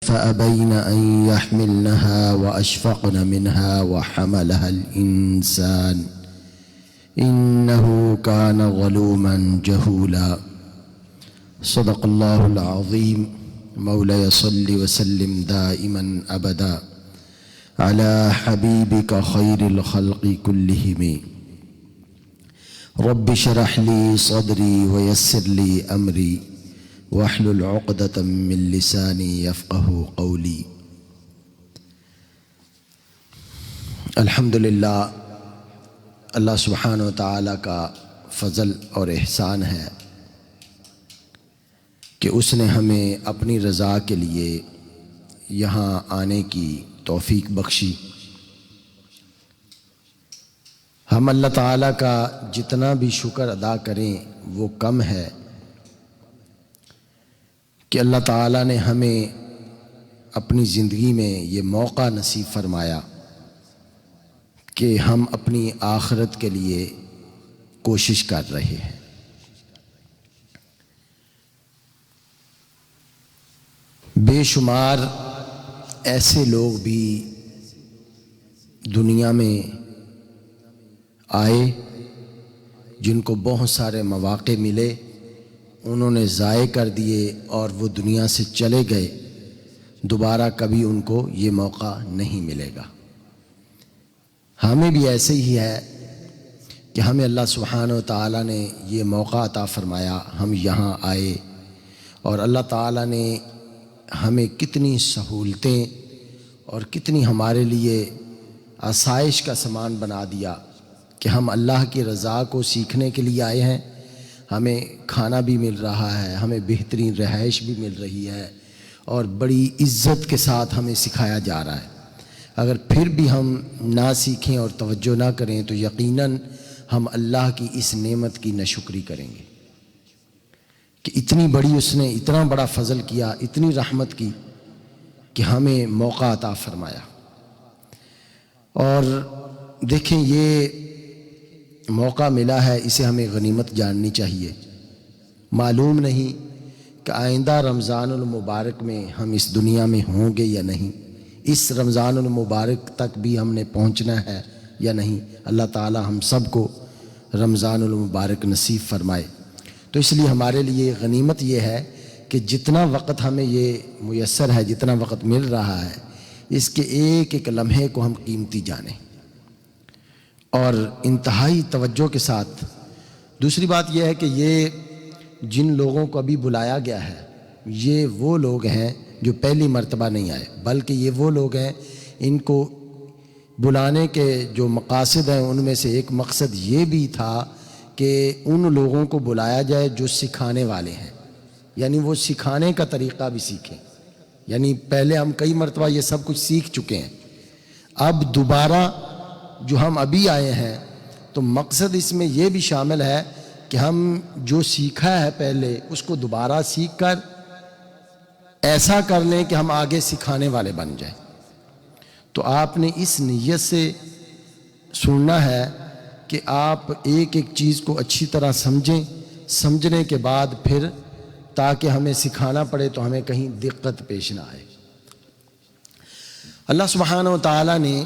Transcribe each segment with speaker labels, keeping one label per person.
Speaker 1: فأبين أن يحملنها وأشفقن منها وحملها الإنسان إنه كان ظلوما جهولا صدق الله العظيم مولاي صل وسلم دائما أبدا على حبيبك خير الخلق كلهم رب اشرح لي صدري ويسر لي أمري واحلل عقدة من لساني يفقه قولي۔ الحمدللہ اللہ سبحانہ و تعالیٰ کا فضل اور احسان ہے کہ اس نے ہمیں اپنی رضا کے لیے یہاں آنے کی توفیق بخشی۔ ہم اللہ تعالیٰ کا جتنا بھی شکر ادا کریں وہ کم ہے کہ اللہ تعالیٰ نے ہمیں اپنی زندگی میں یہ موقع نصیب فرمایا کہ ہم اپنی آخرت کے لیے کوشش کر رہے ہیں۔ بے شمار ایسے لوگ بھی دنیا میں آئے جن کو بہت سارے مواقع ملے، انہوں نے ضائع کر دیے اور وہ دنیا سے چلے گئے، دوبارہ کبھی ان کو یہ موقع نہیں ملے گا۔ ہمیں بھی ایسے ہی ہے کہ ہمیں اللہ سبحانہ و تعالیٰ نے یہ موقع عطا فرمایا، ہم یہاں آئے اور اللہ تعالیٰ نے ہمیں کتنی سہولتیں اور کتنی ہمارے لیے آسائش کا سامان بنا دیا کہ ہم اللہ کی رضا کو سیکھنے کے لیے آئے ہیں۔ ہمیں کھانا بھی مل رہا ہے، ہمیں بہترین رہائش بھی مل رہی ہے اور بڑی عزت کے ساتھ ہمیں سکھایا جا رہا ہے۔ اگر پھر بھی ہم نہ سیکھیں اور توجہ نہ کریں تو یقیناً ہم اللہ کی اس نعمت کی ناشکری کریں گے کہ اتنی بڑی اس نے اتنا بڑا فضل کیا، اتنی رحمت کی کہ ہمیں موقع عطا فرمایا۔ اور دیکھیں یہ موقع ملا ہے، اسے ہمیں غنیمت جاننی چاہیے۔ معلوم نہیں کہ آئندہ رمضان المبارک میں ہم اس دنیا میں ہوں گے یا نہیں، اس رمضان المبارک تک بھی ہم نے پہنچنا ہے یا نہیں۔ اللہ تعالی ہم سب کو رمضان المبارک نصیب فرمائے۔ تو اس لیے ہمارے لیے غنیمت یہ ہے کہ جتنا وقت ہمیں یہ میسر ہے، جتنا وقت مل رہا ہے، اس کے ایک ایک لمحے کو ہم قیمتی جانیں اور انتہائی توجہ کے ساتھ۔ دوسری بات یہ ہے کہ یہ جن لوگوں کو ابھی بلایا گیا ہے یہ وہ لوگ ہیں جو پہلی مرتبہ نہیں آئے، بلکہ یہ وہ لوگ ہیں ان کو بلانے کے جو مقاصد ہیں ان میں سے ایک مقصد یہ بھی تھا کہ ان لوگوں کو بلایا جائے جو سکھانے والے ہیں، یعنی وہ سکھانے کا طریقہ بھی سیکھیں۔ یعنی پہلے ہم کئی مرتبہ یہ سب کچھ سیکھ چکے ہیں، اب دوبارہ جو ہم ابھی آئے ہیں تو مقصد اس میں یہ بھی شامل ہے کہ ہم جو سیکھا ہے پہلے اس کو دوبارہ سیکھ کر ایسا کر لیں کہ ہم آگے سکھانے والے بن جائیں۔ تو آپ نے اس نیت سے سننا ہے کہ آپ ایک ایک چیز کو اچھی طرح سمجھیں، سمجھنے کے بعد پھر تاکہ ہمیں سکھانا پڑے تو ہمیں کہیں دقت پیش نہ آئے۔ اللہ سبحانہ و تعالیٰ نے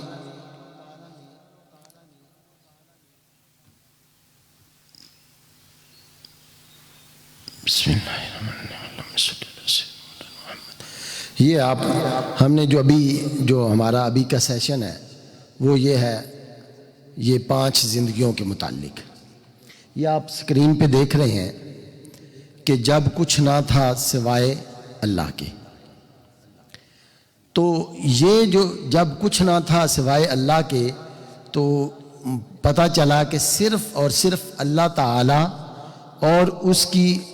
Speaker 1: بسم اللہ الرحمن الرحیم یہ ہم نے جو ہمارا ابھی کا سیشن ہے وہ یہ ہے، یہ 5 زندگیوں کے متعلق۔ یہ آپ سکرین پہ دیکھ رہے ہیں کہ جب کچھ نہ تھا سوائے اللہ کے۔ تو یہ جو جب کچھ نہ تھا سوائے اللہ کے، تو پتہ چلا کہ صرف اور صرف اللہ تعالیٰ اور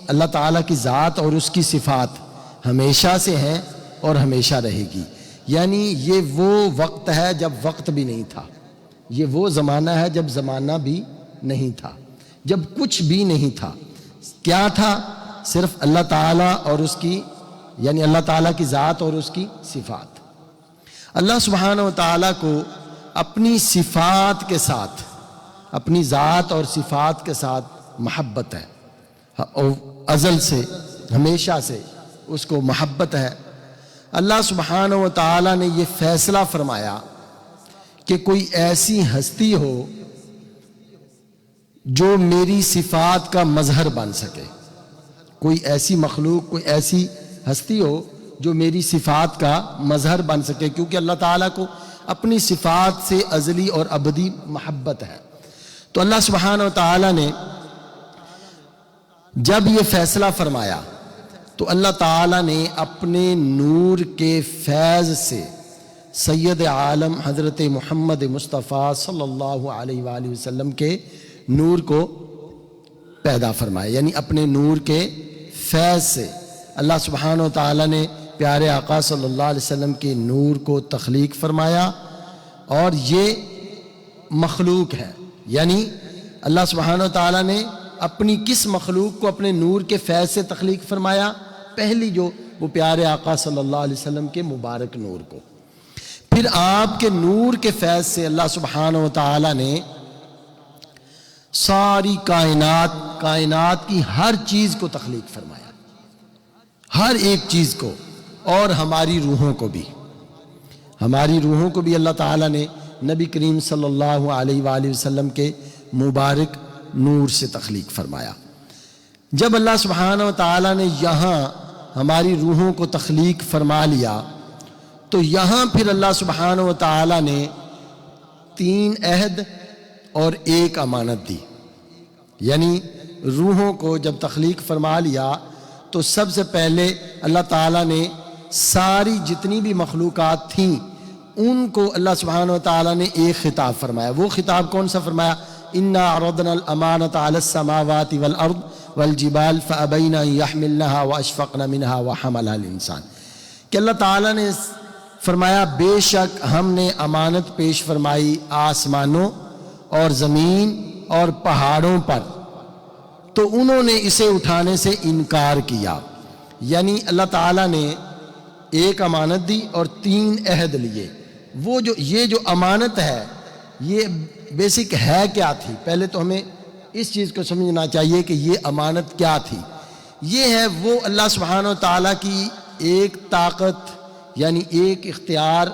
Speaker 1: اللہ تعالیٰ کی ذات اور اس کی صفات ہمیشہ سے ہیں اور ہمیشہ رہے گی۔ یعنی یہ وہ وقت ہے جب وقت بھی نہیں تھا، یہ وہ زمانہ ہے جب زمانہ بھی نہیں تھا، جب کچھ بھی نہیں تھا۔ کیا تھا؟ صرف اللہ تعالیٰ اور اس کی، یعنی اللہ تعالیٰ کی ذات اور اس کی صفات۔ اللہ سبحانہ و تعالیٰ کو اپنی صفات کے ساتھ، اپنی ذات اور صفات کے ساتھ محبت ہے، اور ازل سے، ہمیشہ سے اس کو محبت ہے۔ اللہ سبحانہ و تعالیٰ نے یہ فیصلہ فرمایا کہ کوئی ایسی ہستی ہو جو میری صفات کا مظہر بن سکے، کوئی ایسی مخلوق، کوئی ایسی ہستی ہو جو میری صفات کا مظہر بن سکے، کیونکہ اللہ تعالیٰ کو اپنی صفات سے ازلی اور ابدی محبت ہے۔ تو اللہ سبحانہ و تعالیٰ نے جب یہ فیصلہ فرمایا تو اللہ تعالیٰ نے اپنے نور کے فیض سے سید عالم حضرت محمد مصطفیٰ صلی اللہ علیہ وآلہ وسلم کے نور کو پیدا فرمایا، یعنی اپنے نور کے فیض سے اللہ سبحانہ و تعالیٰ نے پیارے آقا صلی اللہ علیہ وسلم کے نور کو تخلیق فرمایا، اور یہ مخلوق ہے، یعنی اللہ سبحانہ و تعالیٰ نے اپنی کس مخلوق کو اپنے نور کے فیض سے تخلیق فرمایا؟ پہلی جو وہ پیارے آقا صلی اللہ علیہ وسلم کے مبارک نور کو۔ پھر آپ کے نور کے فیض سے اللہ سبحانہ و تعالیٰ نے ساری کائنات کی ہر چیز کو تخلیق فرمایا، ہر ایک چیز کو، اور ہماری روحوں کو بھی، ہماری روحوں کو بھی اللہ تعالیٰ نے نبی کریم صلی اللہ علیہ وآلہ وسلم کے مبارک نور سے تخلیق فرمایا۔ جب اللہ سبحانہ و تعالیٰ نے یہاں ہماری روحوں کو تخلیق فرما لیا تو یہاں پھر اللہ سبحانہ و تعالیٰ نے 3 عہد اور 1 امانت دی، یعنی روحوں کو جب تخلیق فرما لیا تو سب سے پہلے اللہ تعالیٰ نے ساری جتنی بھی مخلوقات تھیں ان کو اللہ سبحانہ و تعالیٰ نے ایک خطاب فرمایا۔ وہ خطاب کون سا فرمایا؟ اِنَّا عَرَضْنَا الْأَمَانَةَ عَلَى السَّمَاوَاتِ وَالْأَرْضِ وَالْجِبَالِ فَأَبَيْنَ أَن يَحْمِلْنَهَا وَأَشْفَقْنَ مِنْهَا وَحَمَلَهَا الْإِنسَانُ، کہ اللہ تعالیٰ نے فرمایا بے شک ہم نے امانت پیش فرمائی آسمانوں اور زمین اور پہاڑوں پر، تو انہوں نے اسے اٹھانے سے انکار کیا، یعنی اللہ تعالیٰ نے 1 امانت دی اور 3 عہد لیے۔ وہ یہ جو امانت ہے یہ بیسک ہے کیا تھی؟ پہلے تو ہمیں اس چیز کو سمجھنا چاہیے کہ یہ امانت کیا تھی۔ یہ ہے وہ اللہ سبحانہ و تعالیٰ کی ایک طاقت، یعنی ایک اختیار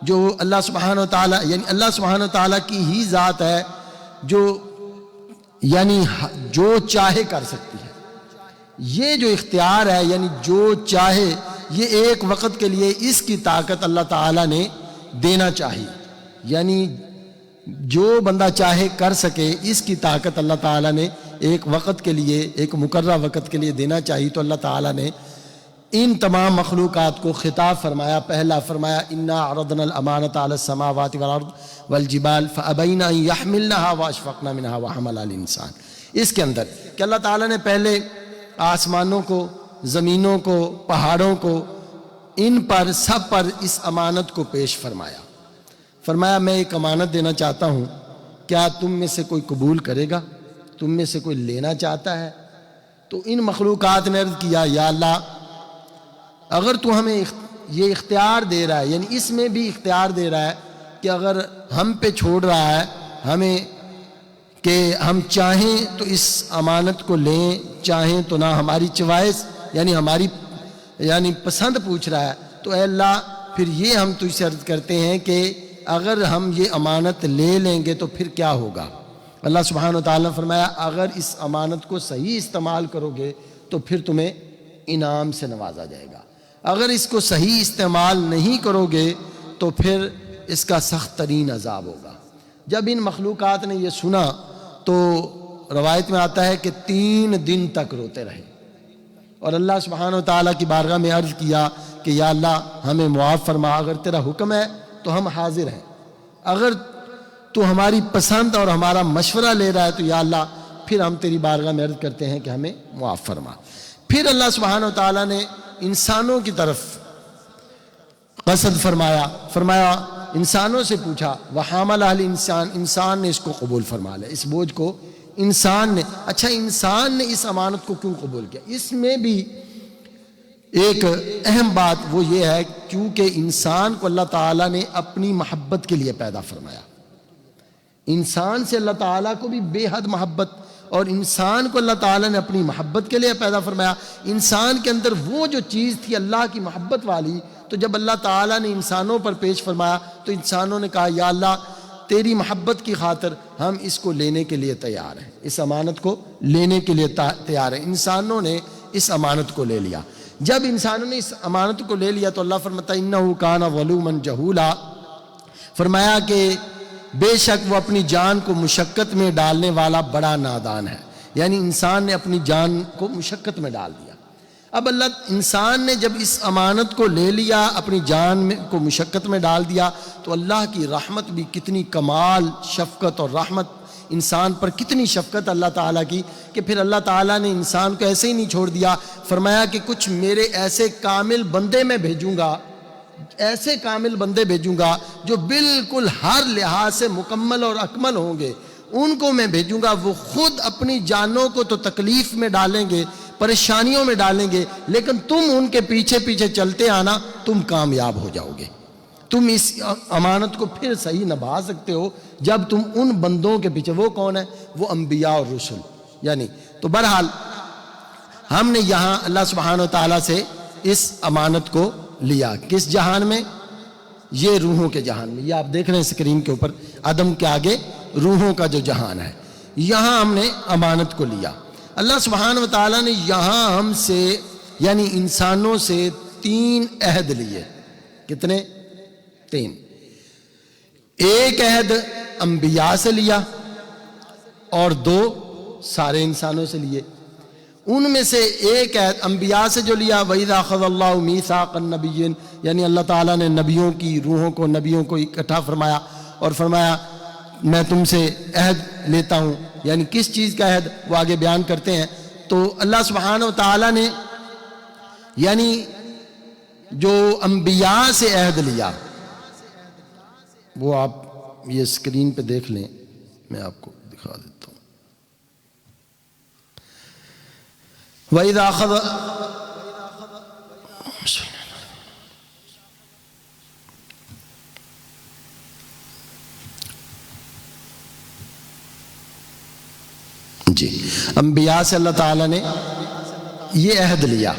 Speaker 1: جو اللہ سبحانہ و تعالیٰ، یعنی اللہ سبحانہ و تعالیٰ کی ہی ذات ہے جو یعنی جو چاہے کر سکتی ہے۔ یہ جو اختیار ہے یعنی جو چاہے، یہ ایک وقت کے لیے اس کی طاقت اللہ تعالیٰ نے دینا چاہیے، یعنی جو بندہ چاہے کر سکے اس کی طاقت اللہ تعالیٰ نے ایک وقت کے لیے، ایک مقررہ وقت کے لیے دینا چاہیے۔ تو اللہ تعالیٰ نے ان تمام مخلوقات کو خطاب فرمایا۔ پہلا فرمایا اِنَّا عَرَضْنَا الْأَمَانَةَ عَلَى السَّمَاوَاتِ وَالْأَرْضِ وَالْجِبَالِ فَأَبَيْنَ أَن يَحْمِلْنَهَا وَأَشْفَقْنَ مِنْهَا وَحَمَلَهَا الْإِنسَانُ۔ اس کے اندر کہ اللہ تعالیٰ نے پہلے آسمانوں کو، زمینوں کو، پہاڑوں کو، ان پر سب پر اس امانت کو پیش فرمایا۔ فرمایا میں ایک امانت دینا چاہتا ہوں، کیا تم میں سے کوئی قبول کرے گا؟ تم میں سے کوئی لینا چاہتا ہے؟ تو ان مخلوقات نے عرض کیا یا اللہ اگر تو ہمیں یہ اختیار دے رہا ہے، یعنی اس میں بھی اختیار دے رہا ہے کہ اگر ہم پہ چھوڑ رہا ہے ہمیں کہ ہم چاہیں تو اس امانت کو لیں، چاہیں تو نہ، ہماری چوائس یعنی ہماری پسند پوچھ رہا ہے، تو اے اللہ پھر یہ ہم تجھ سے عرض کرتے ہیں کہ اگر ہم یہ امانت لے لیں گے تو پھر کیا ہوگا؟ اللہ سبحانہ و تعالیٰ نے فرمایا اگر اس امانت کو صحیح استعمال کرو گے تو پھر تمہیں انعام سے نوازا جائے گا، اگر اس کو صحیح استعمال نہیں کرو گے تو پھر اس کا سخت ترین عذاب ہوگا۔ جب ان مخلوقات نے یہ سنا تو روایت میں آتا ہے کہ 3 دن تک روتے رہے، اور اللہ سبحانہ و تعالیٰ کی بارگاہ میں عرض کیا کہ یا اللہ ہمیں معاف فرما، اگر تیرا حکم ہے تو ہم حاضر ہیں، اگر تو ہماری پسند اور ہمارا مشورہ لے رہا ہے تو یا اللہ پھر ہم تیری بارگاہ میں عرض کرتے ہیں کہ ہمیں معاف فرما۔ پھر اللہ سبحانہ و تعالیٰ نے انسانوں کی طرف قصد فرمایا انسانوں سے پوچھا وَحَمَلَهَا الْإِنسَانُ، انسان نے اس کو قبول فرما لیا، اس بوجھ کو انسان نے۔ اچھا انسان نے اس امانت کو کیوں قبول کیا؟ اس میں بھی ایک اہم بات وہ یہ ہے کیونکہ انسان کو اللہ تعالیٰ نے اپنی محبت کے لیے پیدا فرمایا، انسان سے اللہ تعالیٰ کو بھی بے حد محبت اور انسان کو اللہ تعالیٰ نے اپنی محبت کے لیے پیدا فرمایا. انسان کے اندر وہ جو چیز تھی اللہ کی محبت والی، تو جب اللہ تعالیٰ نے انسانوں پر پیش فرمایا تو انسانوں نے کہا یا اللہ تیری محبت کی خاطر ہم اس کو لینے کے لیے تیار ہیں، اس امانت کو لینے کے لیے تیار ہیں. انسانوں نے اس امانت کو لے لیا. جب انسانوں نے اس امانت کو لے لیا تو اللہ فرماتا ہے انہ کان ظلوما جہولا، فرمایا کہ بے شک وہ اپنی جان کو مشقت میں ڈالنے والا بڑا نادان ہے. یعنی انسان نے اپنی جان کو مشقت میں ڈال دیا. اب انسان نے جب اس امانت کو لے لیا، اپنی جان کو مشقت میں ڈال دیا، تو اللہ کی رحمت بھی کتنی کمال شفقت اور رحمت، انسان پر کتنی شفقت اللہ تعالیٰ کی کہ پھر اللہ تعالیٰ نے انسان کو ایسے ہی نہیں چھوڑ دیا. فرمایا کہ کچھ میرے ایسے کامل بندے میں بھیجوں گا، ایسے کامل بندے بھیجوں گا جو بالکل ہر لحاظ سے مکمل اور اکمل ہوں گے. ان کو میں بھیجوں گا، وہ خود اپنی جانوں کو تو تکلیف میں ڈالیں گے، پریشانیوں میں ڈالیں گے، لیکن تم ان کے پیچھے پیچھے چلتے آنا، تم کامیاب ہو جاؤ گے. تم اس امانت کو پھر صحیح نبھا سکتے ہو جب تم ان بندوں کے پیچھے. وہ کون ہے؟ وہ انبیاء اور رسل. یعنی تو بہرحال ہم نے یہاں اللہ سبحانہ و تعالیٰ سے اس امانت کو لیا. کس جہان میں؟ یہ روحوں کے جہان میں. یہ آپ دیکھ رہے ہیں اسکرین کے اوپر، عدم کے آگے روحوں کا جو جہان ہے، یہاں ہم نے امانت کو لیا. اللہ سبحانہ و تعالیٰ نے یہاں ہم سے یعنی انسانوں سے 3 عہد لیے. کتنے؟ 3. ایک عہد انبیاء سے لیا اور 2 سارے انسانوں سے لیے. ان میں سے ایک عہد انبیاء سے جو لیا، وَإِذَا أَخَذَ اللَّهُ مِيثَاقَ النَّبِيِّينَ، یعنی اللہ تعالیٰ نے نبیوں کی روحوں کو، نبیوں کو اکٹھا فرمایا اور فرمایا میں تم سے عہد لیتا ہوں. یعنی کس چیز کا عہد وہ آگے بیان کرتے ہیں. تو اللہ سبحانہ و تعالیٰ نے یعنی جو انبیاء سے عہد لیا، وہ آپ یہ اسکرین پہ دیکھ لیں، میں آپ کو دکھا دیتا ہوں. وَإِذَا أَخَذَ جی انبیاء سے اللہ تعالیٰ نے یہ عہد لیا.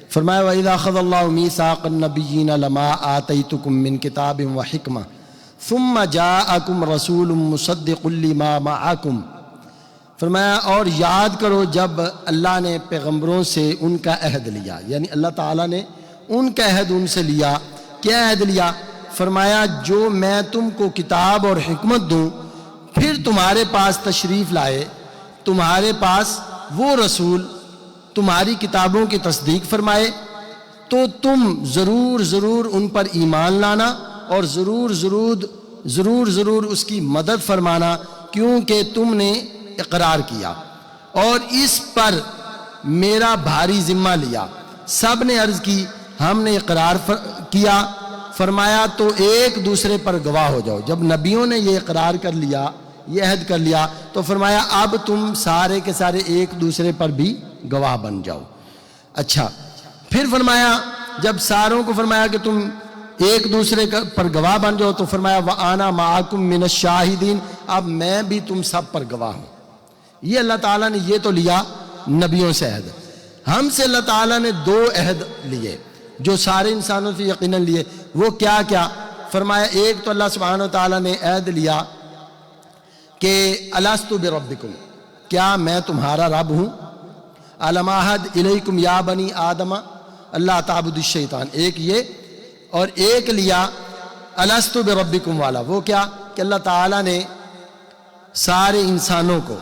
Speaker 1: فرمایا وَإِذَا أَخَذَ اللَّهُ مِيثَاقَ النَّبِيِّينَ لَمَا آتَيْتُكُم مِّن كِتَابٍ وَحِكْمَةٍ ثُمَّ جَاءَكُمْ رَسُولٌ مُصَدِّقٌ لِّمَا مَعَكُمْ. فرمایا اور یاد کرو جب اللہ نے پیغمبروں سے ان کا عہد لیا، یعنی اللہ تعالیٰ نے ان کا عہد ان سے لیا. کیا عہد لیا؟ فرمایا جو میں تم کو کتاب اور حکمت دوں، پھر تمہارے پاس تشریف لائے، تمہارے پاس وہ رسول تمہاری کتابوں کی تصدیق فرمائے، تو تم ضرور ان پر ایمان لانا اور ضرور اس کی مدد فرمانا، کیونکہ تم نے اقرار کیا اور اس پر میرا بھاری ذمہ لیا. سب نے عرض کی ہم نے اقرار کیا. فرمایا تو ایک دوسرے پر گواہ ہو جاؤ. جب نبیوں نے یہ اقرار کر لیا، یہ عہد کر لیا، تو فرمایا اب تم سارے کے سارے ایک دوسرے پر بھی گواہ بن جاؤ. اچھا پھر فرمایا جب ساروں کو فرمایا کہ تم ایک دوسرے پر گواہ بن جاؤ، تو فرمایا وَأَنَا مَعَكُم مِّنَ الشَّاهِدِينَ، اب میں بھی تم سب پر گواہ ہوں. یہ اللہ تعالیٰ نے یہ تو لیا نبیوں سے عہد. ہم سے اللہ تعالیٰ نے 2 عہد لیے جو سارے انسانوں سے یقیناً لیے. وہ کیا؟ فرمایا ایک تو اللہ سبحانہ و تعالیٰ نے عہد لیا کہ الستُ بربکم، کیا میں تمہارا رب ہوں؟ الم اعہد الیکم یا بنی آدم اللہ تعبدوا الشیطان، ایک یہ. اور ایک لیا الستُ بربکم والا. وہ کیا کہ اللہ تعالیٰ نے سارے انسانوں کو،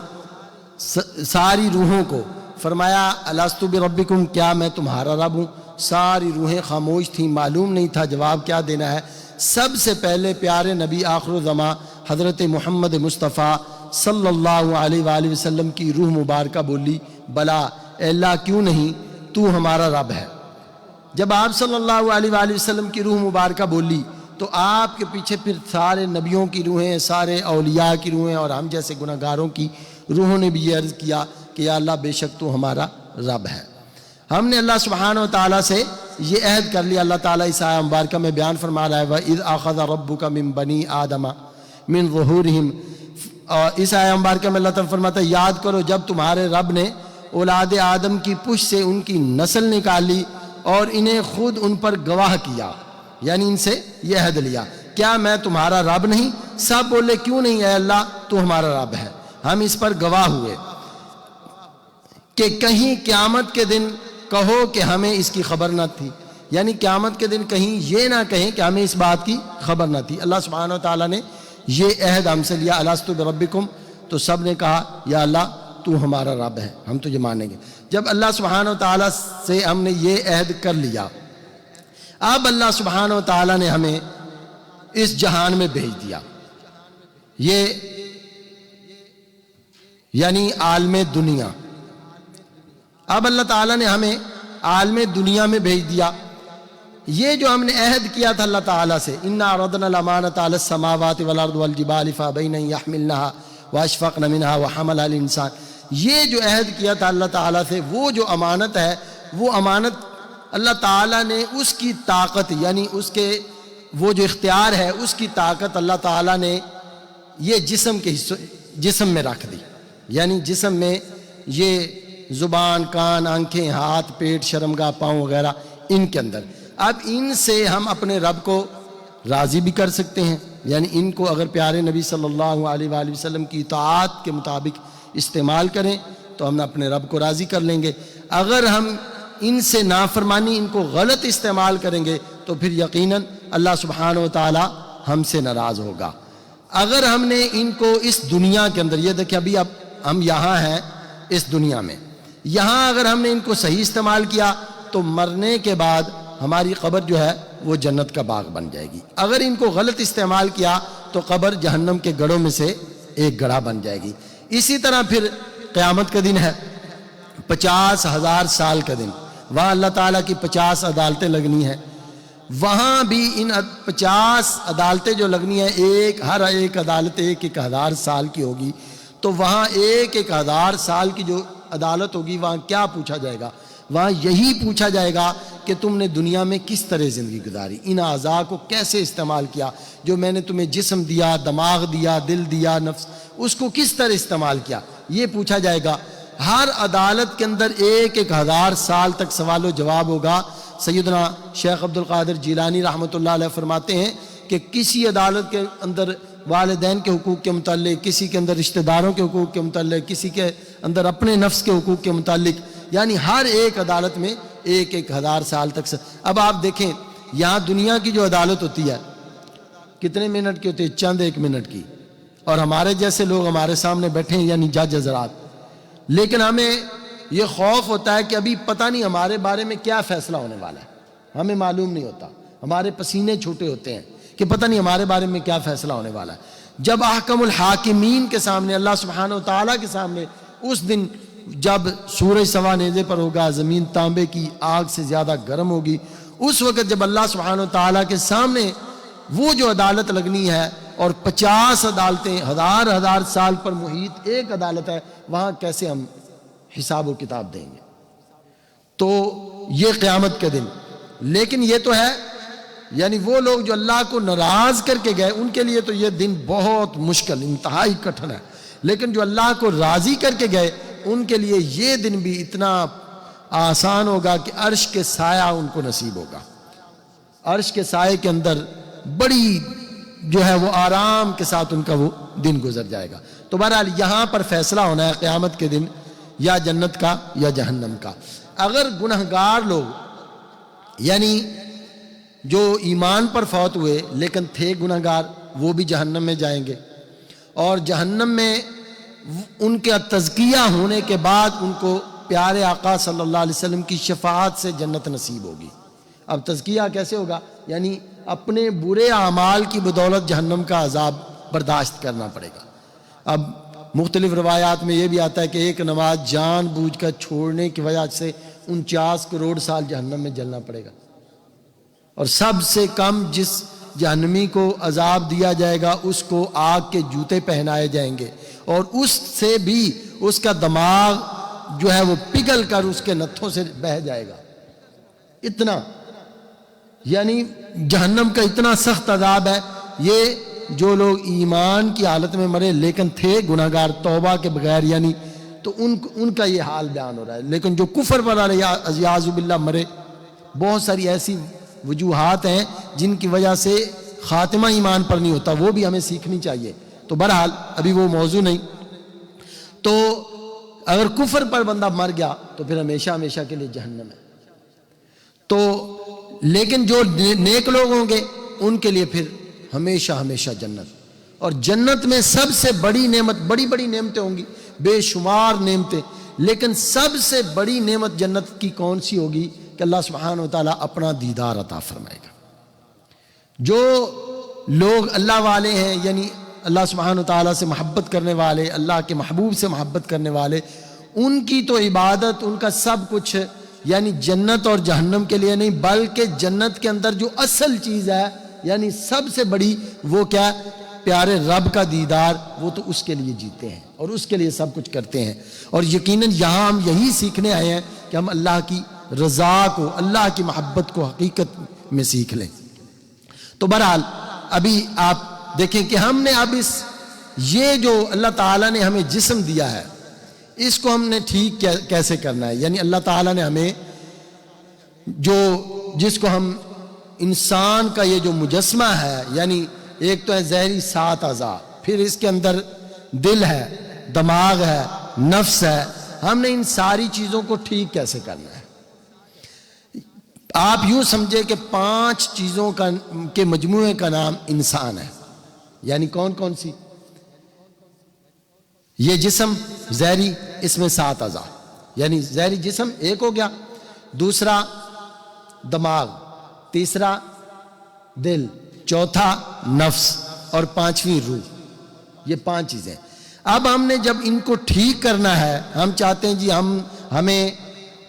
Speaker 1: ساری روحوں کو فرمایا الستُ بربکم، کیا میں تمہارا رب ہوں؟ ساری روحیں خاموش تھیں، معلوم نہیں تھا جواب کیا دینا ہے. سب سے پہلے پیارے نبی آخر الزماں حضرت محمد مصطفیٰ صلی اللہ علیہ وآلہ وسلم کی روح مبارکہ بولی بلا اے اللہ کیوں نہیں، تو ہمارا رب ہے. جب آپ صلی اللہ علیہ وآلہ وسلم کی روح مبارکہ بولی تو آپ کے پیچھے پھر سارے نبیوں کی روحیں، سارے اولیاء کی روحیں اور ہم جیسے گناہگاروں کی روحوں نے بھی یہ عرض کیا کہ یا اللہ بے شک تو ہمارا رب ہے. ہم نے اللہ سبحانہ و تعالیٰ سے یہ عہد کر لیا. اللہ تعالیٰ اس آیہ مبارکہ میں بیان فرما رہا ہے وَإِذْ أَخَذَ رَبُّكَ مِن بَنِي آدَمَ مِن ظُهُورِهِمْ، اور اس آیہ مبارکہ میں اللہ تعالیٰ فرماتا ہے یاد کرو جب تمہارے رب نے اولاد آدم کی پشت سے ان کی نسل نکالی اور انہیں خود ان پر گواہ کیا، یعنی ان سے یہ عہد لیا، کیا میں تمہارا رب نہیں؟ سب بولے کیوں نہیں اے اللہ تو ہمارا رب ہے، ہم اس پر گواہ ہوئے کہ کہیں قیامت کے دن کہو کہ ہمیں اس کی خبر نہ تھی، یعنی قیامت کے دن کہیں یہ نہ کہیں کہ ہمیں اس بات کی خبر نہ تھی۔ اللہ سبحانہ وتعالیٰ نے یہ عہد ہم سے لیا، الست بربکم، تو سب نے کہا یا اللہ تو ہمارا رب ہے، ہم تجھے مانیں گے۔ جب اللہ سبحانہ وتعالیٰ سے ہم نے یہ عہد کر لیا، اب اللہ سبحانہ وتعالیٰ نے ہمیں اس جہان میں بھیج دیا، یہ یعنی عالم دنیا۔ اب اللہ تعالیٰ نے ہمیں عالم دنیا میں بھیج دیا۔ یہ جو ہم نے عہد کیا تھا اللہ تعالیٰ سے، اِنَّا عَرَضْنَا الْأَمَانَةَ عَلَى السَّمَاوَاتِ وَالْأَرْضِ وَالْجِبَالِ فَأَبَيْنَ أَن يَحْمِلْنَهَا وَأَشْفَقْنَ مِنْهَا وَحَمَلَهَا الْإِنسَانُ، یہ جو عہد کیا تھا اللہ تعالیٰ سے، وہ جو امانت ہے، وہ امانت اللہ تعالیٰ نے اس کی طاقت، یعنی اس کے وہ جو اختیار ہے، اس کی طاقت اللہ تعالیٰ نے یہ جسم میں رکھ دی، یعنی جسم میں یہ زبان، کان، آنکھیں، ہاتھ، پیٹ، شرمگاہ، پاؤں وغیرہ ان کے اندر۔ اب ان سے ہم اپنے رب کو راضی بھی کر سکتے ہیں، یعنی ان کو اگر پیارے نبی صلی اللہ علیہ وآلہ وسلم کی اطاعت کے مطابق استعمال کریں تو ہم اپنے رب کو راضی کر لیں گے۔ اگر ہم ان سے نافرمانی، ان کو غلط استعمال کریں گے تو پھر یقیناً اللہ سبحانہ وتعالی ہم سے ناراض ہوگا۔ اگر ہم نے ان کو اس دنیا کے اندر، یہ دیکھیں ابھی اب ہم یہاں ہیں اس دنیا میں، یہاں اگر ہم نے ان کو صحیح استعمال کیا تو مرنے کے بعد ہماری قبر جو ہے وہ جنت کا باغ بن جائے گی۔ اگر ان کو غلط استعمال کیا تو قبر جہنم کے گڑھوں میں سے ایک گڑھا بن جائے گی۔ اسی طرح پھر قیامت کا دن ہے، 50,000 سال کا دن، وہاں اللہ تعالیٰ کی 50 عدالتیں لگنی ہیں، وہاں بھی ان 50 عدالتیں جو لگنی ہیں، ہر ایک عدالت 1,000 سال کی ہوگی، تو وہاں 1,000 سال کی جو عدالت ہوگی وہاں کیا پوچھا جائے گا؟ وہاں یہی پوچھا جائے گا کہ تم نے دنیا میں کس طرح زندگی گزاری، ان اعضاء کو کیسے استعمال کیا، جو میں نے تمہیں جسم دیا، دماغ دیا، دل دیا، نفس، اس کو کس طرح استعمال کیا، یہ پوچھا جائے گا۔ ہر عدالت کے اندر 1,000 سال تک سوال و جواب ہوگا۔ سیدنا شیخ عبد القادر جیلانی رحمۃ اللہ علیہ فرماتے ہیں کہ کسی عدالت کے اندر والدین کے حقوق کے متعلق، کسی کے اندر رشتہ داروں کے حقوق کے متعلق، کسی کے اندر اپنے نفس کے حقوق کے متعلق، یعنی ہر ایک عدالت میں 1,000 سال تک۔ اب آپ دیکھیں یہاں دنیا کی جو عدالت ہوتی ہے کتنے منٹ کی ہوتی ہے؟ چند 1 منٹ کی، اور ہمارے جیسے لوگ ہمارے سامنے بیٹھے ہیں، یعنی جج حضرات، لیکن ہمیں یہ خوف ہوتا ہے کہ ابھی پتہ نہیں ہمارے بارے میں کیا فیصلہ ہونے والا ہے، ہمیں معلوم نہیں ہوتا، ہمارے پسینے چھوٹے ہوتے ہیں کہ پتہ نہیں ہمارے بارے میں کیا فیصلہ ہونے والا ہے۔ جب احکم الحاکمین کے سامنے، اللہ سبحانہ وتعالیٰ کے سامنے، اس دن جب سورج سوا نیزے پر ہوگا، زمین تانبے کی آگ سے زیادہ گرم ہوگی، اس وقت جب اللہ سبحانہ وتعالیٰ کے سامنے وہ جو عدالت لگنی ہے، اور 50 عدالتیں 1,000 سال پر محیط ایک عدالت ہے، وہاں کیسے ہم حساب و کتاب دیں گے؟ تو یہ قیامت کے دن، لیکن یہ تو ہے، یعنی وہ لوگ جو اللہ کو ناراض کر کے گئے ان کے لیے تو یہ دن بہت مشکل، انتہائی کٹھن ہے، لیکن جو اللہ کو راضی کر کے گئے ان کے لیے یہ دن بھی اتنا آسان ہوگا کہ عرش کے سایہ ان کو نصیب ہوگا، عرش کے سائے کے اندر بڑی جو ہے وہ آرام کے ساتھ ان کا وہ دن گزر جائے گا۔ تو بہرحال یہاں پر فیصلہ ہونا ہے قیامت کے دن، یا جنت کا یا جہنم کا۔ اگر گنہگار لوگ، یعنی جو ایمان پر فوت ہوئے لیکن تھے گنہگار، وہ بھی جہنم میں جائیں گے، اور جہنم میں ان کے تزکیہ ہونے کے بعد ان کو پیارے آقا صلی اللہ علیہ وسلم کی شفاعت سے جنت نصیب ہوگی۔ اب تزکیہ کیسے ہوگا؟ یعنی اپنے برے اعمال کی بدولت جہنم کا عذاب برداشت کرنا پڑے گا۔ اب مختلف روایات میں یہ بھی آتا ہے کہ ایک نماز جان بوجھ کر چھوڑنے کی وجہ سے 49 کروڑ سال جہنم میں جلنا پڑے گا، اور سب سے کم جس جہنمی کو عذاب دیا جائے گا اس کو آگ کے جوتے پہنائے جائیں گے، اور اس سے بھی اس کا دماغ جو ہے وہ پگھل کر اس کے نتھوں سے بہہ جائے گا۔ اتنا، یعنی جہنم کا اتنا سخت عذاب ہے۔ یہ جو لوگ ایمان کی حالت میں مرے لیکن تھے گناہگار توبہ کے بغیر، یعنی تو ان کا یہ حال بیان ہو رہا ہے. لیکن جو کفر پر اعوذ باللہ مرے، بہت ساری ایسی وجوہات ہیں جن کی وجہ سے خاتمہ ایمان پر نہیں ہوتا، وہ بھی ہمیں سیکھنی چاہیے. تو بہرحال ابھی وہ موضوع نہیں. تو اگر کفر پر بندہ مر گیا تو پھر ہمیشہ ہمیشہ کے لیے جہنم ہے. تو لیکن جو نیک لوگ ہوں گے ان کے لیے پھر ہمیشہ ہمیشہ جنت. اور جنت میں سب سے بڑی نعمت، بڑی بڑی نعمتیں ہوں گی، بے شمار نعمتیں، لیکن سب سے بڑی نعمت جنت کی کون سی ہوگی کہ اللہ سبحانہ و تعالیٰ اپنا دیدار عطا فرمائے گا. جو لوگ اللہ والے ہیں، یعنی اللہ سبحانہ و تعالیٰ سے محبت کرنے والے، اللہ کے محبوب سے محبت کرنے والے، ان کی تو عبادت، ان کا سب کچھ یعنی جنت اور جہنم کے لیے نہیں، بلکہ جنت کے اندر جو اصل چیز ہے یعنی سب سے بڑی، وہ کیا؟ پیارے رب کا دیدار. وہ تو اس کے لیے جیتے ہیں اور اس کے لیے سب کچھ کرتے ہیں. اور یقیناً یہاں ہم یہی سیکھنے آئے ہیں کہ ہم اللہ کی رضا کو، اللہ کی محبت کو حقیقت میں سیکھ لیں. تو بہرحال ابھی آپ دیکھیں کہ ہم نے اب یہ جو اللہ تعالیٰ نے ہمیں جسم دیا ہے، اس کو ہم نے ٹھیک کیسے کرنا ہے. یعنی اللہ تعالیٰ نے ہمیں جس کو ہم انسان کا یہ جو مجسمہ ہے، یعنی ایک تو ہے ظاہری 7 اعضاء، پھر اس کے اندر دل ہے، دماغ ہے، نفس ہے، ہم نے ان ساری چیزوں کو ٹھیک کیسے کرنا ہے. آپ یوں سمجھے کہ 5 چیزوں کے مجموعے کا نام انسان ہے. یعنی کون کون سی؟ یہ جسم ظاہری، اس میں 7 اعضاء، یعنی ظاہری جسم ایک ہو گیا، دوسرا دماغ، تیسرا دل، چوتھا نفس، اور 5ویں روح. یہ 5 چیزیں. اب ہم نے جب ان کو ٹھیک کرنا ہے، ہم چاہتے ہیں جی ہمیں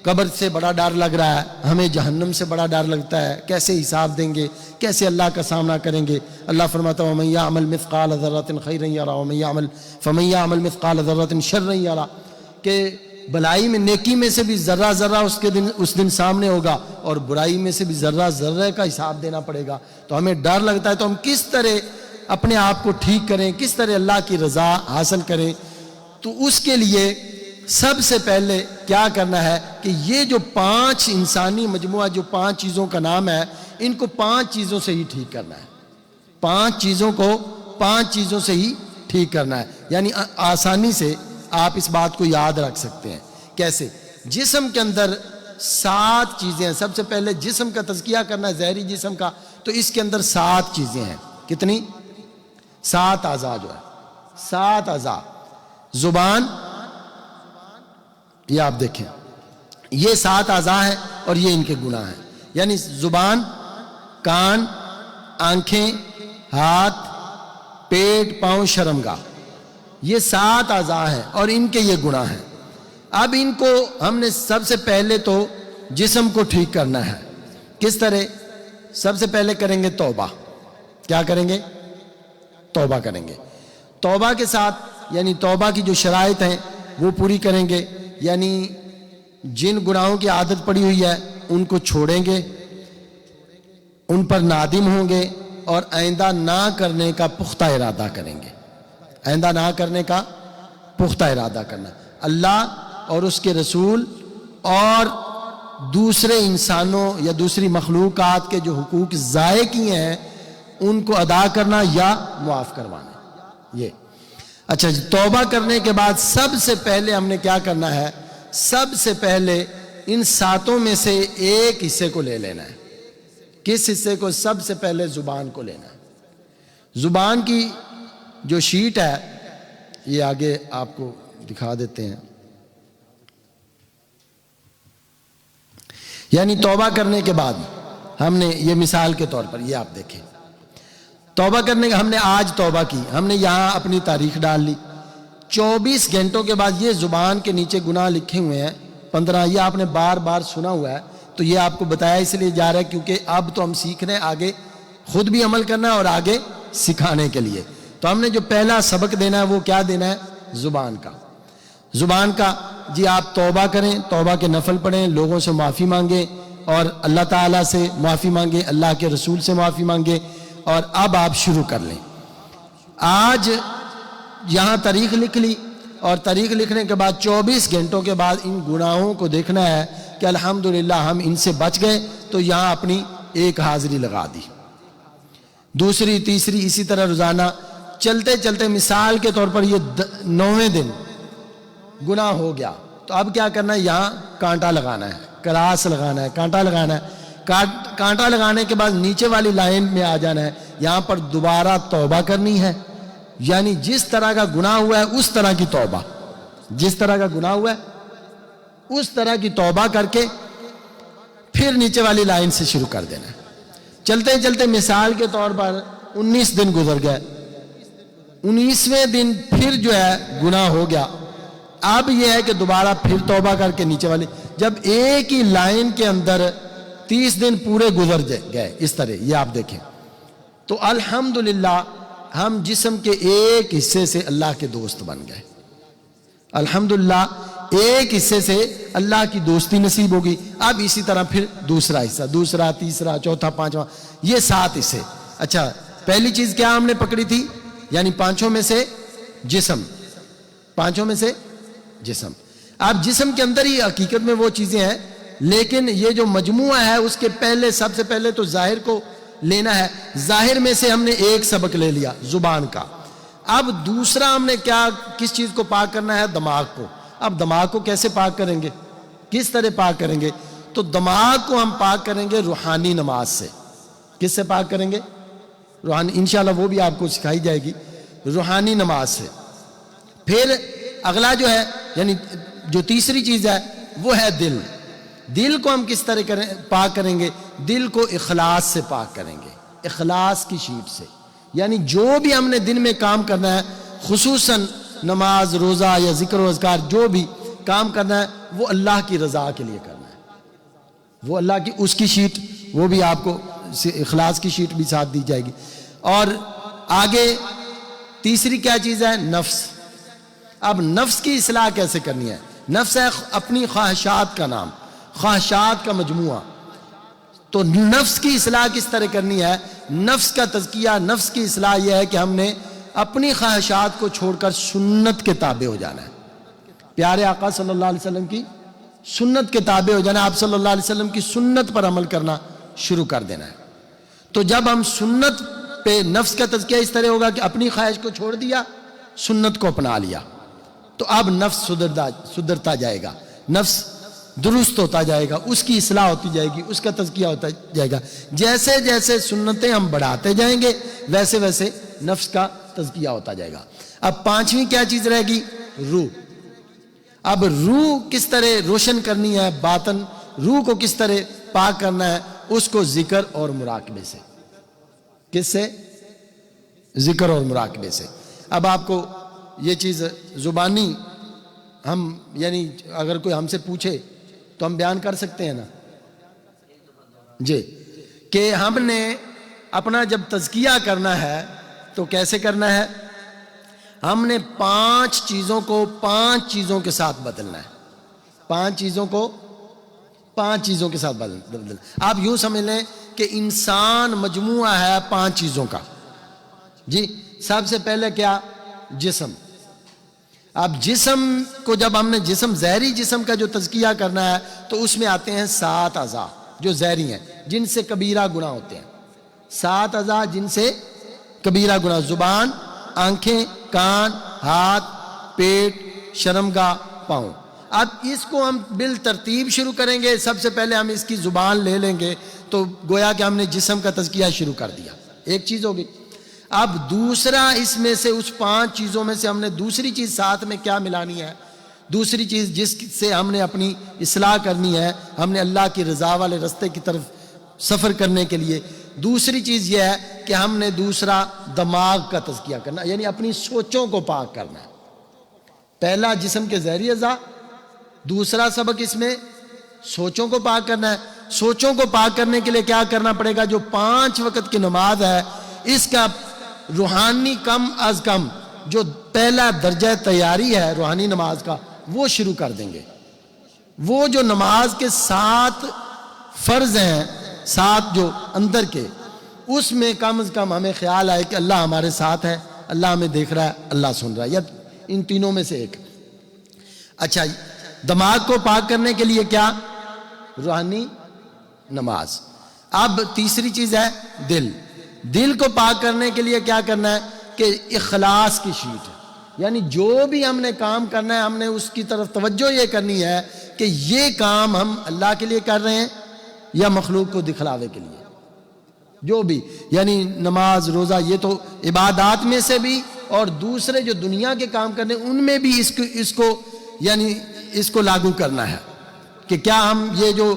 Speaker 1: قبر سے بڑا ڈر لگ رہا ہے، ہمیں جہنم سے بڑا ڈر لگتا ہے، کیسے حساب دیں گے، کیسے اللہ کا سامنا کریں گے. اللہ فرماتا ہے وَمَن يَعْمَلْ مِثْقَالَ ذَرَّةٍ خَيْرًا يَرَهُ وَمَن يَعْمَلْ مِثْقَالَ ذَرَّةٍ شَرًّا يَرَهُ. کہ بھلائی میں، نیکی میں سے بھی ذرہ ذرہ اس دن سامنے ہوگا، اور برائی میں سے بھی ذرہ ذرہ کا حساب دینا پڑے گا. تو ہمیں ڈر لگتا ہے، تو ہم کس طرح اپنے آپ کو ٹھیک کریں، کس طرح اللہ کی رضا حاصل کریں. تو اس کے لیے سب سے پہلے کیا کرنا ہے کہ یہ جو 5 انسانی مجموعہ، جو 5 چیزوں کا نام ہے، ان کو 5 چیزوں سے ہی ٹھیک کرنا ہے. 5 چیزوں کو 5 چیزوں سے ہی ٹھیک کرنا ہے. یعنی آسانی سے آپ اس بات کو یاد رکھ سکتے ہیں. کیسے؟ جسم کے اندر 7 چیزیں ہیں. سب سے پہلے جسم کا تزکیہ کرنا ہے، ظاہری جسم کا. تو اس کے اندر 7 چیزیں ہیں. کتنی؟ 7 اعضاء جو ہے، 7 اعضاء. زبان، یہ آپ دیکھیں، یہ 7 اعضاء ہیں اور یہ ان کے گناہ ہیں. یعنی زبان، کان، آنکھیں، ہاتھ، پیٹ، پاؤں، شرمگاہ، یہ 7 اعضاء ہیں اور ان کے یہ گناہ ہیں. اب ان کو ہم نے سب سے پہلے تو جسم کو ٹھیک کرنا ہے. کس طرح؟ سب سے پہلے کریں گے توبہ. کیا کریں گے؟ توبہ کریں گے. توبہ کے ساتھ یعنی توبہ کی جو شرائط ہیں وہ پوری کریں گے. یعنی جن گناہوں کی عادت پڑی ہوئی ہے ان کو چھوڑیں گے، ان پر نادم ہوں گے، اور آئندہ نہ کرنے کا پختہ ارادہ کریں گے. آئندہ نہ کرنے کا پختہ ارادہ کرنا. اللہ اور اس کے رسول اور دوسرے انسانوں یا دوسری مخلوقات کے جو حقوق ضائع کیے ہیں ان کو ادا کرنا یا معاف کروانا. یہ اچھا جی. توبہ کرنے کے بعد سب سے پہلے ہم نے کیا کرنا ہے؟ سب سے پہلے ان 7 میں سے ایک حصے کو لے لینا ہے. کس حصے کو؟ سب سے پہلے زبان کو لینا ہے. زبان کی جو شیٹ ہے یہ آگے آپ کو دکھا دیتے ہیں. یعنی توبہ کرنے کے بعد ہم نے یہ مثال کے طور پر یہ آپ دیکھیں، توبہ کرنے کا ہم نے آج توبہ کی، ہم نے یہاں اپنی تاریخ ڈال لی. 24 گھنٹوں کے بعد یہ زبان کے نیچے گناہ لکھے ہوئے ہیں 15. یہ آپ نے بار بار سنا ہوا ہے، تو یہ آپ کو بتایا اس لیے جا رہا ہے کیونکہ اب تو ہم سیکھ رہے ہیں، آگے خود بھی عمل کرنا ہے اور آگے سکھانے کے لیے. تو ہم نے جو پہلا سبق دینا ہے وہ کیا دینا ہے؟ زبان کا. زبان کا جی آپ توبہ کریں، توبہ کے نفل پڑھیں، لوگوں سے معافی مانگیں اور اللہ تعالیٰ سے معافی مانگیں، اللہ کے رسول سے معافی مانگیں، اور اب آپ شروع کر لیں. آج یہاں تاریخ لکھ لی اور تاریخ لکھنے کے بعد 24 گھنٹوں کے بعد ان گناہوں کو دیکھنا ہے کہ الحمدللہ ہم ان سے بچ گئے، تو یہاں اپنی ایک حاضری لگا دی، دوسری تیسری اسی طرح روزانہ چلتے چلتے مثال کے طور پر یہ 9ویں دن گناہ ہو گیا، تو اب کیا کرنا ہے؟ یہاں کانٹا لگانا ہے، کراس لگانا ہے، کانٹا لگانا ہے۔ کانٹا لگانے کے بعد نیچے والی لائن میں آ جانا ہے، یہاں پر دوبارہ توبہ کرنی ہے، یعنی جس طرح کا گناہ ہوا ہے اس طرح کی توبہ، جس طرح کا گناہ ہوا ہے اس طرح کی توبہ کر کے پھر نیچے والی لائن سے شروع کر دینا ہے۔ چلتے چلتے مثال کے طور پر 19 دن گزر گئے، 19ویں دن پھر جو ہے گناہ ہو گیا، اب یہ ہے کہ دوبارہ پھر توبہ کر کے نیچے والی، جب ایک ہی لائن کے اندر 30 دن پورے گزر گئے اس طرح، یہ آپ دیکھیں تو الحمدللہ ہم جسم کے ایک حصے سے اللہ کے دوست بن گئے، الحمدللہ ایک حصے سے اللہ کی دوستی نصیب ہوگی۔ اب اسی طرح پھر دوسرا حصہ، دوسرا، تیسرا، چوتھا، پانچواں، یہ 7 حصے۔ اچھا، پہلی چیز کیا ہم نے پکڑی تھی؟ یعنی 5 میں سے جسم، 5 میں سے جسم۔ اب جسم کے اندر ہی حقیقت میں وہ چیزیں ہیں، لیکن یہ جو مجموعہ ہے اس کے پہلے سب سے پہلے تو ظاہر کو لینا ہے، ظاہر میں سے ہم نے ایک سبق لے لیا زبان کا۔ اب دوسرا ہم نے کیا، کس چیز کو پاک کرنا ہے؟ دماغ کو۔ اب دماغ کو کیسے پاک کریں گے؟ کس طرح پاک کریں گے؟ تو دماغ کو ہم پاک کریں گے روحانی نماز سے۔ کس سے پاک کریں گے؟ روحانی، انشاءاللہ وہ بھی آپ کو سکھائی جائے گی، روحانی نماز سے۔ پھر اگلا جو ہے، یعنی جو تیسری چیز ہے وہ ہے دل۔ دل کو ہم کس طرح پاک کریں گے؟ دل کو اخلاص سے پاک کریں گے، اخلاص کی شیٹ سے، یعنی جو بھی ہم نے دن میں کام کرنا ہے، خصوصاً نماز، روزہ یا ذکر و اذکار، جو بھی کام کرنا ہے وہ اللہ کی رضا کے لیے کرنا ہے، وہ اللہ کی، اس کی شیٹ وہ بھی آپ کو اخلاص کی شیٹ بھی ساتھ دی جائے گی۔ اور آگے تیسری کیا چیز ہے؟ نفس۔ اب نفس کی اصلاح کیسے کرنی ہے؟ نفس ہے اپنی خواہشات کا نام، خواہشات کا مجموعہ۔ تو نفس کی اصلاح کس طرح کرنی ہے؟ نفس کا تزکیہ، نفس کی اصلاح یہ ہے کہ ہم نے اپنی خواہشات کو چھوڑ کر سنت کے تابع ہو جانا ہے، پیارے آقا صلی اللہ علیہ وسلم کی سنت کے تابع ہو جانا ہے، آپ صلی اللہ علیہ وسلم کی سنت پر عمل کرنا شروع کر دینا ہے۔ تو جب ہم سنت پہ، نفس کا تزکیہ اس طرح ہوگا کہ اپنی خواہش کو چھوڑ دیا، سنت کو اپنا لیا، تو اب نفس سدھرتا جائے گا، نفس درست ہوتا جائے گا، اس کی اصلاح ہوتی جائے گی، اس کا تزکیہ ہوتا جائے گا۔ جیسے جیسے سنتیں ہم بڑھاتے جائیں گے ویسے ویسے نفس کا تزکیہ ہوتا جائے گا۔ اب 5ویں کیا چیز رہے گی؟ روح۔ اب روح کس طرح روشن کرنی ہے؟ باطن، روح کو کس طرح پاک کرنا ہے؟ اس کو ذکر اور مراقبے سے۔ کس سے؟ ذکر اور مراقبے سے۔ اب آپ کو یہ چیز زبانی ہم، یعنی اگر کوئی ہم سے پوچھے تو ہم بیان کر سکتے ہیں نا جی، کہ ہم نے اپنا جب تزکیہ کرنا ہے تو کیسے کرنا ہے؟ ہم نے 5 چیزوں کو 5 چیزوں کے ساتھ بدلنا ہے، 5 چیزوں کو 5 چیزوں کے ساتھ بدلنا۔ آپ یوں سمجھ لیں کہ انسان مجموعہ ہے 5 چیزوں کا جی۔ سب سے پہلے کیا؟ جسم۔ اب جسم کو جب ہم نے جسم، ظاہری جسم کا جو تزکیہ کرنا ہے تو اس میں آتے ہیں 7 اعضاء جو ظاہری ہیں، جن سے کبیرہ گناہ ہوتے ہیں۔ 7 اعضاء جن سے کبیرہ گناہ، زبان، آنکھیں، کان، ہاتھ، پیٹ، شرمگاہ، پاؤں۔ اب اس کو ہم بالترتیب شروع کریں گے۔ سب سے پہلے ہم اس کی زبان لے لیں گے تو گویا کہ ہم نے جسم کا تزکیہ شروع کر دیا، ایک چیز ہوگی۔ اب دوسرا، اس میں سے اس 5 چیزوں میں سے ہم نے دوسری چیز ساتھ میں کیا ملانی ہے؟ دوسری چیز جس سے ہم نے اپنی اصلاح کرنی ہے، ہم نے اللہ کی رضا والے رستے کی طرف سفر کرنے کے لیے دوسری چیز یہ ہے کہ ہم نے دوسرا دماغ کا تزکیہ کرنا، یعنی اپنی سوچوں کو پاک کرنا ہے۔ پہلا جسم کے ظاہری اعضاء، دوسرا سبق اس میں سوچوں کو پاک کرنا ہے۔ سوچوں کو پاک کرنے کے لیے کیا کرنا پڑے گا؟ جو 5 وقت کی نماز ہے اس کا روحانی کم از کم جو پہلا درجہ تیاری ہے روحانی نماز کا وہ شروع کر دیں گے۔ وہ جو نماز کے 7 فرض ہیں، 7 جو اندر کے، اس میں کم از کم ہمیں خیال آئے کہ اللہ ہمارے ساتھ ہے، اللہ ہمیں دیکھ رہا ہے، اللہ سن رہا ہے، یا ان تینوں میں سے ایک۔ اچھا، دماغ کو پاک کرنے کے لیے کیا؟ روحانی نماز۔ اب تیسری چیز ہے دل۔ دل کو پاک کرنے کے لیے کیا کرنا ہے کہ اخلاص کی شیٹ، یعنی جو بھی ہم نے کام کرنا ہے ہم نے اس کی طرف توجہ یہ کرنی ہے کہ یہ کام ہم اللہ کے لیے کر رہے ہیں یا مخلوق کو دکھلاوے کے لیے۔ جو بھی، یعنی نماز، روزہ، یہ تو عبادات میں سے بھی، اور دوسرے جو دنیا کے کام کرنے ان میں بھی اس کو لاگو کرنا ہے کہ کیا ہم یہ جو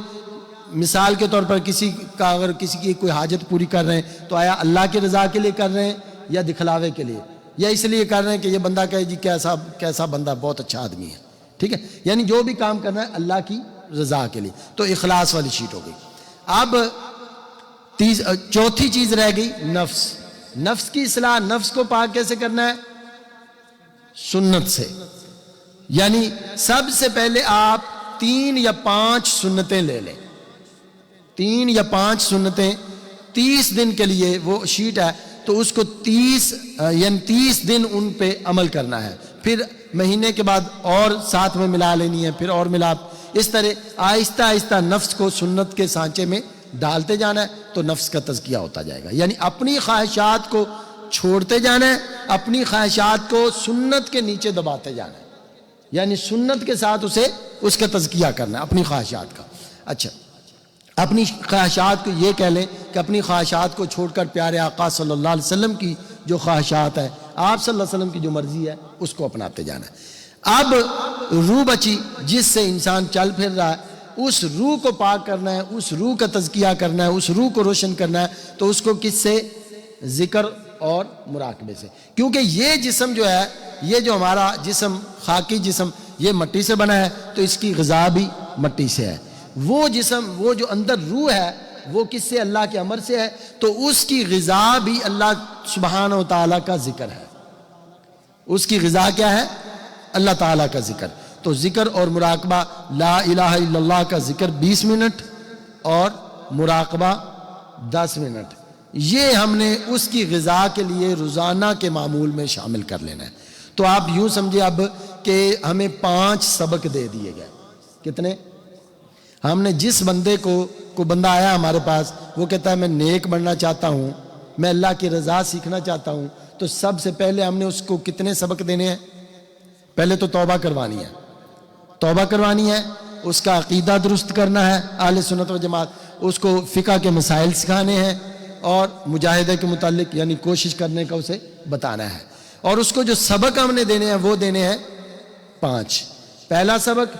Speaker 1: مثال کے طور پر اگر کسی کی کوئی حاجت پوری کر رہے ہیں تو آیا اللہ کی رضا کے لیے کر رہے ہیں یا دکھلاوے کے لیے، یا اس لیے کر رہے ہیں کہ یہ بندہ کہے جی کیسا بندہ، بہت اچھا آدمی ہے، ٹھیک ہے، یعنی جو بھی کام کرنا ہے اللہ کی رضا کے لیے، تو اخلاص والی شیٹ ہو گئی۔ اب چوتھی چیز رہ گئی نفس۔ نفس کی اصلاح، نفس کو پاک کیسے کرنا ہے؟ سنت سے، یعنی سب سے پہلے آپ 3 یا 5 سنتیں لے لیں، 3 یا 5 سنتیں 30 دن کے لیے، وہ شیٹ ہے تو اس کو 30 دن ان پہ عمل کرنا ہے، پھر مہینے کے بعد اور ساتھ میں ملا لینی ہے، پھر اور ملا، اس طرح آہستہ آہستہ نفس کو سنت کے سانچے میں ڈالتے جانا ہے تو نفس کا تزکیہ ہوتا جائے گا، یعنی اپنی خواہشات کو چھوڑتے جانا ہے، اپنی خواہشات کو سنت کے نیچے دباتے جانا ہے، یعنی سنت کے ساتھ اس کا تزکیہ کرنا ہے اپنی خواہشات کا۔ اچھا، اپنی خواہشات کو یہ کہہ لیں کہ اپنی خواہشات کو چھوڑ کر پیارے آقا صلی اللہ علیہ وسلم کی جو خواہشات ہے، آپ صلی اللہ علیہ وسلم کی جو مرضی ہے اس کو اپناتے جانا ہے۔ اب روح بچی جس سے انسان چل پھر رہا ہے، اس روح کو پاک کرنا ہے، اس روح کا تزکیہ کرنا ہے، اس روح کو روشن کرنا ہے، تو اس کو کس سے؟ ذکر اور مراقبے سے، کیونکہ یہ جسم جو ہے، یہ جو ہمارا جسم، خاکی جسم، یہ مٹی سے بنا ہے تو اس کی غذا بھی مٹی سے ہے۔ وہ جسم، وہ جو اندر روح ہے، وہ کس سے؟ اللہ کے امر سے ہے، تو اس کی غذا بھی اللہ سبحانہ و تعالیٰ کا ذکر ہے۔ اس کی غذا کیا ہے؟ اللہ تعالیٰ کا ذکر۔ تو ذکر اور مراقبہ، لا الہ الا اللہ کا ذکر 20 منٹ اور مراقبہ 10 منٹ، یہ ہم نے اس کی غذا کے لیے روزانہ کے معمول میں شامل کر لینا ہے۔ تو آپ یوں سمجھے اب کہ ہمیں 5 سبق دے دیے گئے۔ کتنے؟ ہم نے جس بندے کو بندہ آیا ہمارے پاس، وہ کہتا ہے میں نیک بننا چاہتا ہوں، میں اللہ کی رضا سیکھنا چاہتا ہوں، تو سب سے پہلے ہم نے اس کو کتنے سبق دینے ہیں؟ پہلے تو توبہ کروانی ہے، توبہ کروانی ہے، اس کا عقیدہ درست کرنا ہے اہل سنت و جماعت، اس کو فقہ کے مسائل سکھانے ہیں، اور مجاہدے کے متعلق یعنی کوشش کرنے کا اسے بتانا ہے، اور اس کو جو سبق ہم نے دینے ہیں وہ دینے ہیں 5۔ پہلا سبق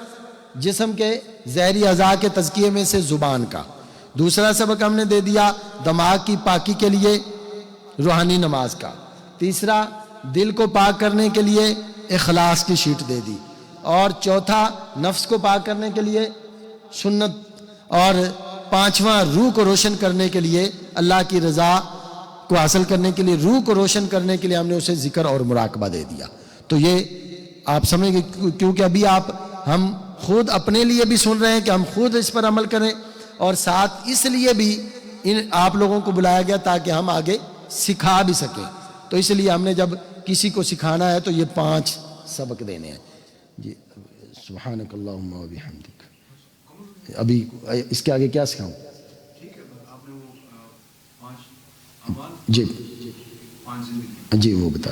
Speaker 1: جسم کے ظاہری اعضاء کے تزکیے میں سے زبان کا۔ دوسرا سبق ہم نے دے دیا دماغ کی پاکی کے لیے روحانی نماز کا۔ تیسرا دل کو پاک کرنے کے لیے اخلاص کی شیٹ دے دی، اور چوتھا نفس کو پاک کرنے کے لیے سنت، اور پانچواں روح کو روشن کرنے کے لیے، اللہ کی رضا کو حاصل کرنے کے لیے، روح کو روشن کرنے کے لیے ہم نے اسے ذکر اور مراقبہ دے دیا۔ تو یہ آپ سمجھ گئے، کیونکہ ابھی ہم خود اپنے لیے بھی سن رہے ہیں کہ ہم خود اس پر عمل کریں، اور ساتھ اس لیے بھی آپ لوگوں کو بلایا گیا تاکہ ہم آگے سکھا بھی سکیں۔ تو اس لیے ہم نے جب کسی کو سکھانا ہے تو یہ 5 سبق دینے ہیں۔ جی سبحانک اللہم و بحمدک، ابھی اس کے آگے کیا سکھاؤں؟ جی جی وہ بتا